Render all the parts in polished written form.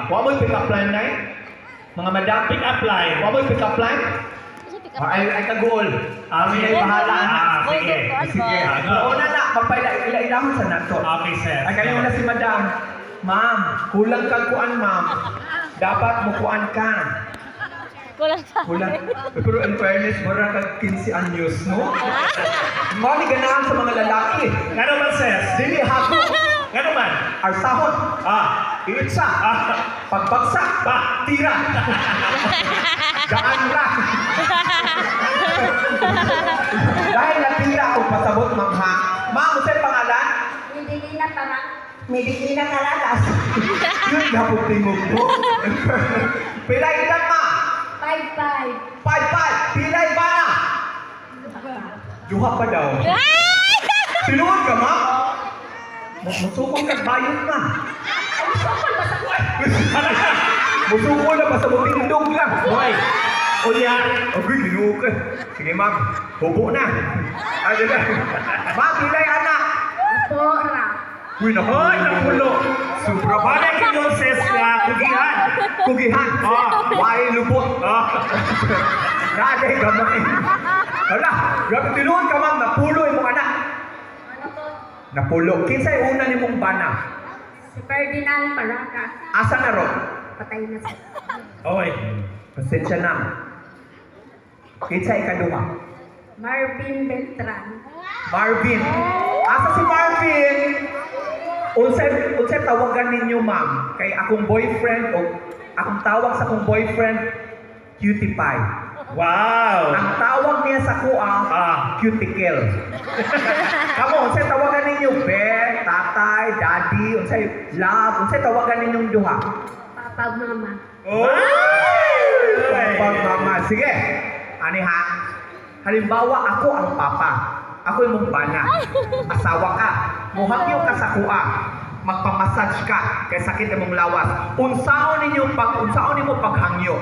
Wa mo pick up line nay? Mga madam, Pick up line. wa mo pick up line? Ay kagol. Ami ay bahala na. Sige. Sige. Go. Una na, ila-ilahon sa nato. Okay, sir. Ay kayo na si madam. Ma'am, kulang kang kuan, ma'am. Dapat mo kuan ka. Kulang ka. Kulang. Pero in fairness, mura kag 15 anyos, no? Mga ni ganahan sa mga lalaki. Ano man, sir? Dili hako. Ano man? Arsahon. Iitsa. Pagbagsak. Tira. Gaan ra. Dahil natira o pasabot, ma'am ha. Ma'am, sa'yo pangalan? Medicina para Medicina Kalatas. Yun na po tingog mo. Pilay edad, ma? 5'5". 5'5". Pilay ba na? Duha pa daw. Sinuod ka, ma? Musukol ka, bayot na. Ay, sokol ba sa Musukol na, basta mo tindog lang. Boy. Unya. Agoy, ginuog ka. Sige, ma'am. Hubo na. Ano na? Ma'am, pilay, anak. Pora. Uy, Hoy, napulo. Sobra ba? Bale kayo, sis, kugihan. Kugihan. Wae lubot. Naday gamay. Hala, grabe tinuod ka, ma'am. Napulo imong anak. Ano to? Napulo. Kinsay una nimong bana? Si Ferdinand Paraca. Asa na ro? Patay na siya. Oy. Pasensya na. Kinsay ikaduha? Marvin Beltran. Marvin. Asa si Marvin? Unsay tawagan ninyo, ma'am? Kay akong boyfriend o akong tawag sa akong boyfriend, Cutie Pie. Wow. Ang tawag niya sa kuha, cuticle. Kamo, unsay tawagan ninyo? Be, tatay, daddy, unsay love, unsay tawagan ninyong duha? Papa, mama. Pag mama. Sige. Ani ha? Halimbawa, ako ang papa. Ako yung bana. Asawa ka. Muhangyo ka sa kuha. Magpamassage ka. Kaya sakit mong lawas. Unsaon ninyo paghangyo.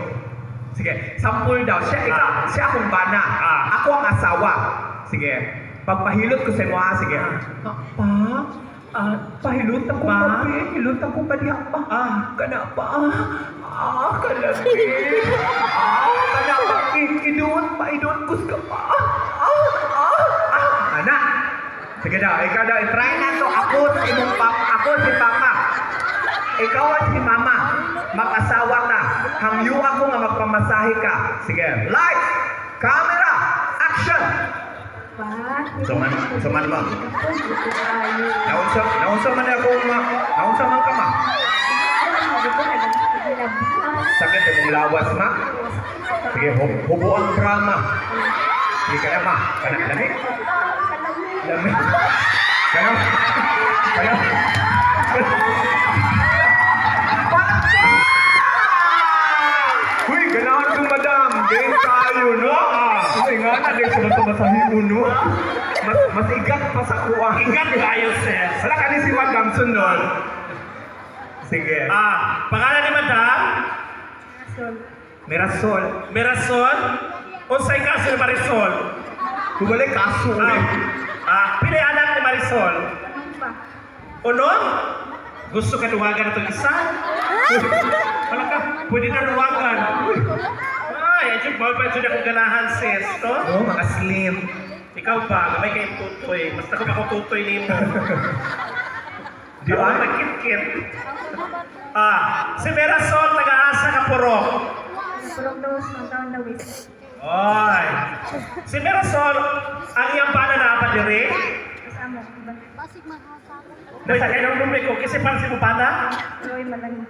Sige. Sample daw. Siya akong bana. Ako ang asawa. Sige. Pagpahilot ko sa mo ha. Sige. Pahilot ako pa. Hilot ako pa diha pa. Kanapa. Kalabi. Kanapa. Idun kus ka pa. Anak. Sige daw. Ikaw daw. I-try na to. Ako si papa. Ikaw at si mama. Mag-asawa ka. Hangyo ako nga magpamasahe ka. Sige. Lights. Camera. Action. Suman ba? Naunsa man ako naunsa man ka, ma? Sakit mong lawas, ma? Sige, hubo ang drama. Sige ka na, ma. Lami? Lami? Kaya? Uy, ganahan ko, madam. Game tayo, no? Uy, nga na, din sumasahi mo, no? Mas igat pa sa kuha. Ingat kayo, sis. Wala ka ni si Madam sunod. Sige. Pangalan ni Madam? Mirasol. Mirasol? Unsay kaso ni Marisol? Kubalik kaso ulit. Pinay anak ni Marisol? Unong? Gusto ka duwagan itong isa? Wala ka, pwede na duwagan. Ay, ayun, bawal pa ito akong ganahan, sis. To? No, mga slim. Ikaw ba? Gamay kayong tutoy. Basta kung ako tutoy ni mo. Di Ako ba? nagkit-kit. Si Mirasol, nag-aasa ka purok. Purok dos ng taon na wis. Oy. Si Mirasol, ang iyang bana na apa dire? Kasama. Nasa kayo ng numbre ko, kasi parang si Mupana? Roy Malang.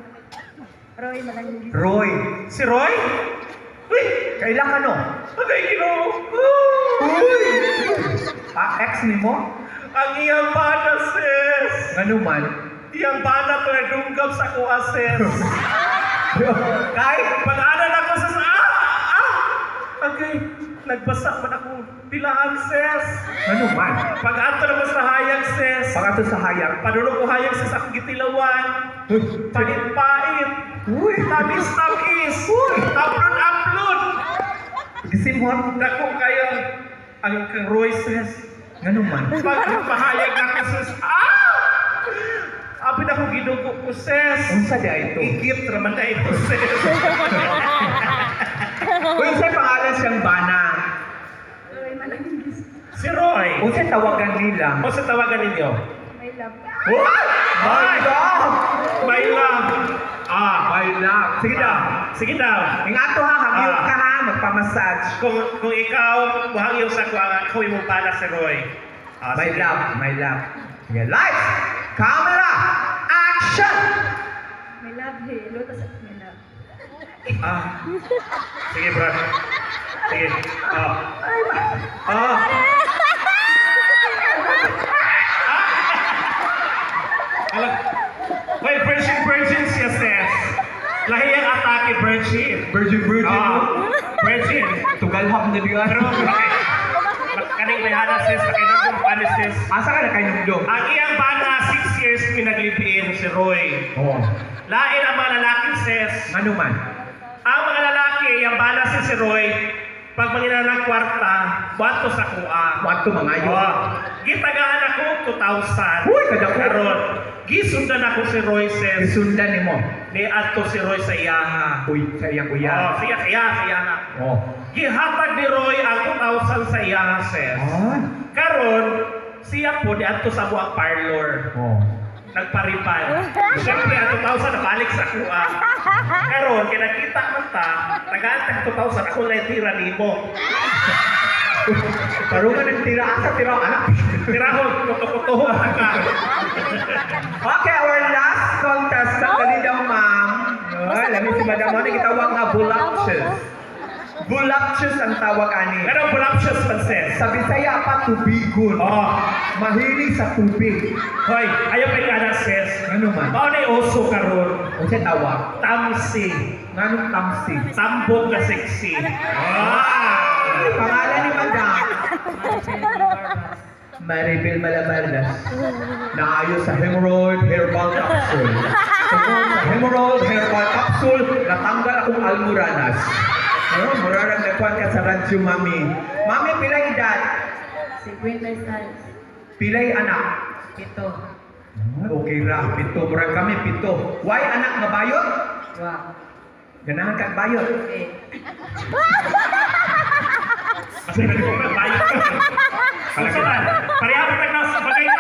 Roy. Si Roy? Uy! Kailan ka, no? Agay, ginoo! Uy! Ex ni mo? Ang iyang bana, sis! Ano man? Iyang bana to nagdunggam sa kuha, sis! Kahit Pag-anan ako sa Agay, nagbasa man ako bilahan, sis! ano man? Pag-ato naman sa hayag, sis! Pagkato sa hayag. Padulog ko hayag sis akong gitilawan. Pait-pait. Uy! Tamis-tamis. Upload. Gisimhon. Dako kayo ang Roy sis. Ano man? Pag mahayag na ka sis. Apin ako gidugo ko, sis. Unsa di ito? Igit raman na ito, sis. Unsay pangalan siyang bana? Roy Malangis. Si Roy. Unsay tawagan nila? O sa tawagan ninyo? My love. What? My love! My love. My love. Sige daw. Sige daw. Ingato ha, hangyo ka ha, magpamassage. Kung ikaw, buhangyo sa ako imong pala si Roy. My Sige. love, my love. Sige, lights, camera, action! My love, hey. Lotus at my love. Sige, bro. Sige. Wait, virgin siya, sis. Lahi ang atake, virgin. Virgin, Virgin. Tugalhap na diyan. Pero, kaning bayana, sis, nakinagong panis, sis. Asa ka na kayo nagdong? Ang iyang bana, 6 years pinaglipiin si Roy. Oo. Lain ang mga lalaki, sis. Ano man? Ang mga lalaki, yung bana si Roy, pag manginan ng kwarta, bato sa kuha. Wato mga yun. Gitagaan ako 2,000. Uy, kadako. Karon, gisundan ako si Roy, sis. Isundan ni mo. Ni ato si Roy sa iyaha. Uy, sa iyang kuya. Siya na. Oh. Gihatag ni Roy ang 2,000 sa iyaha, sis. Karon, siya po di ato sa buwang parlor. Oh. Nagparipan. Siyempre, ang 2,000 nabalik sa kuha. Karon, kinakita man ta, nag-aantag 2,000, ako lang tira nimo. Karungan ng tira asa, tira anak. Tirahon, kuto-kuto ka. Okay, our last contestant. Dali daw, ma'am. Ay, lamin si Madam Moni, kitawag nga bulactious. Bulactious ang tawag ani. Pero voluptuous panses. Sa Bisaya pa, tubigon. Mahilig sa tubig. Hoy, ayaw pa yung anak, sis. Ano man? Mao na yung oso karon. Kung siya tawag, Tamsi. nganong tamsi? Tambok na sexy. Pangalan ni Madam. Maribel Malabardas. Naayos sa Hemorrhoid Herbal Capsule. Tungkol sa Hemorrhoid Herbal Capsule, natanggal akong almoranas. Murarang nagkuhan ka sa radyo, Mami. Mami, pilay edad? 50 stars. Pilay anak? 7. Okay ra, pito. Murag kami, pito. Why anak nga bayot? Wow. Ganahan kang bayot. Okay. Kasi nagbabayad ka. Susunod, pareha mo na sa bagay na.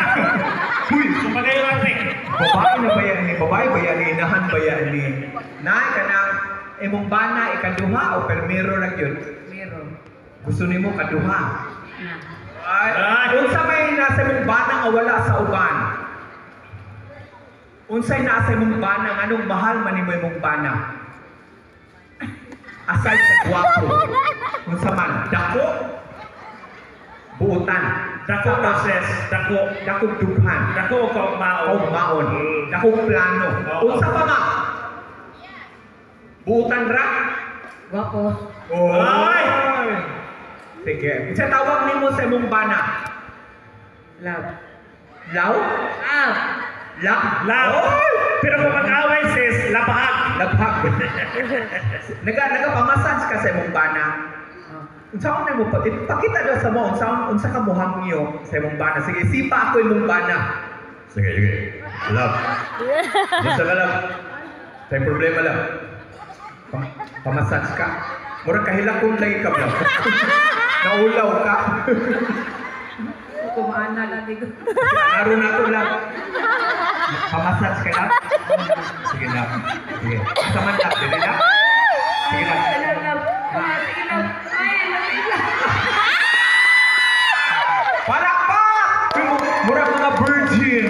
Uy! Sa bagay na rin. Babae na bayan ni, babae bayan ni, inahan bayan ni. Nay ka na, imong bana, ikaduha o permero lang yun? Meron. Gusto nimo kaduha. Na. Ay, unsa may nasa imong bana nga wala sa uban? Unsay nasa imong bana, anong mahal man nimo imong bana? Aside sa gwapo. Unsa man, dako? Buutan. Dako process, Dako dughan. dako o kaugmao. O maon. Dako plano. Unsa pa nga? Buutan ra? Guwapo. Ay! Sige. Isa tawag nimo sa imong bana. Love. Law? Love. Love. Pero kung mag-away, sis, labahag. Labhag. Nagapamassage ka sa imong bana. Unsa na mo pakita daw sa mo unsa ka mo hangyo sa imong bana. Sige, sipa ako imong bana. Sige. Love. Unsa ka love? Tay problema lang. Pamassage ka. Murag kahilak kung lagi ka lang. Naulaw ka. Kumaana lang dito. Naroon na to lang. Pamassage ka lang. Sige na. Sige. Sa man lang. Sige na. Sige na. Para pa! Murag mga virgin.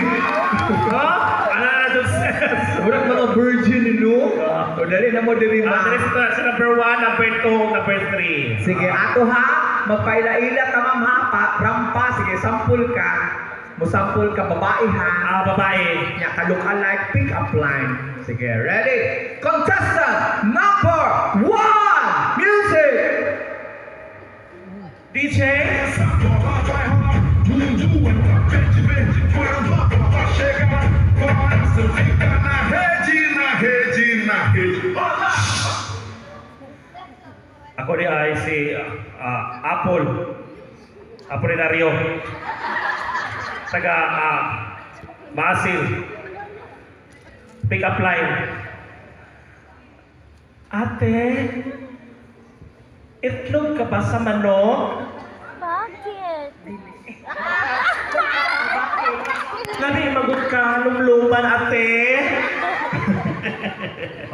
Ha? Ano na doon, sis? Murag mga virgin, no? O dali na mo diri ma. Sa number 1, number 2, number 3. Sige, ato ha. Magpaila-ila ka ma'am ha. Rampa. Sige, sampul ka. Musampul ka babae ha. Babae. Nya ka look-alike pick up line. Sige, ready? Contestant number 1. Music. DJ. Ako di ay si Apple. Apolinario. Taga Masil. Pick up line. Ate, itlog ka ba sa manok? Bakit? Lami, magod ka, lumluman ate.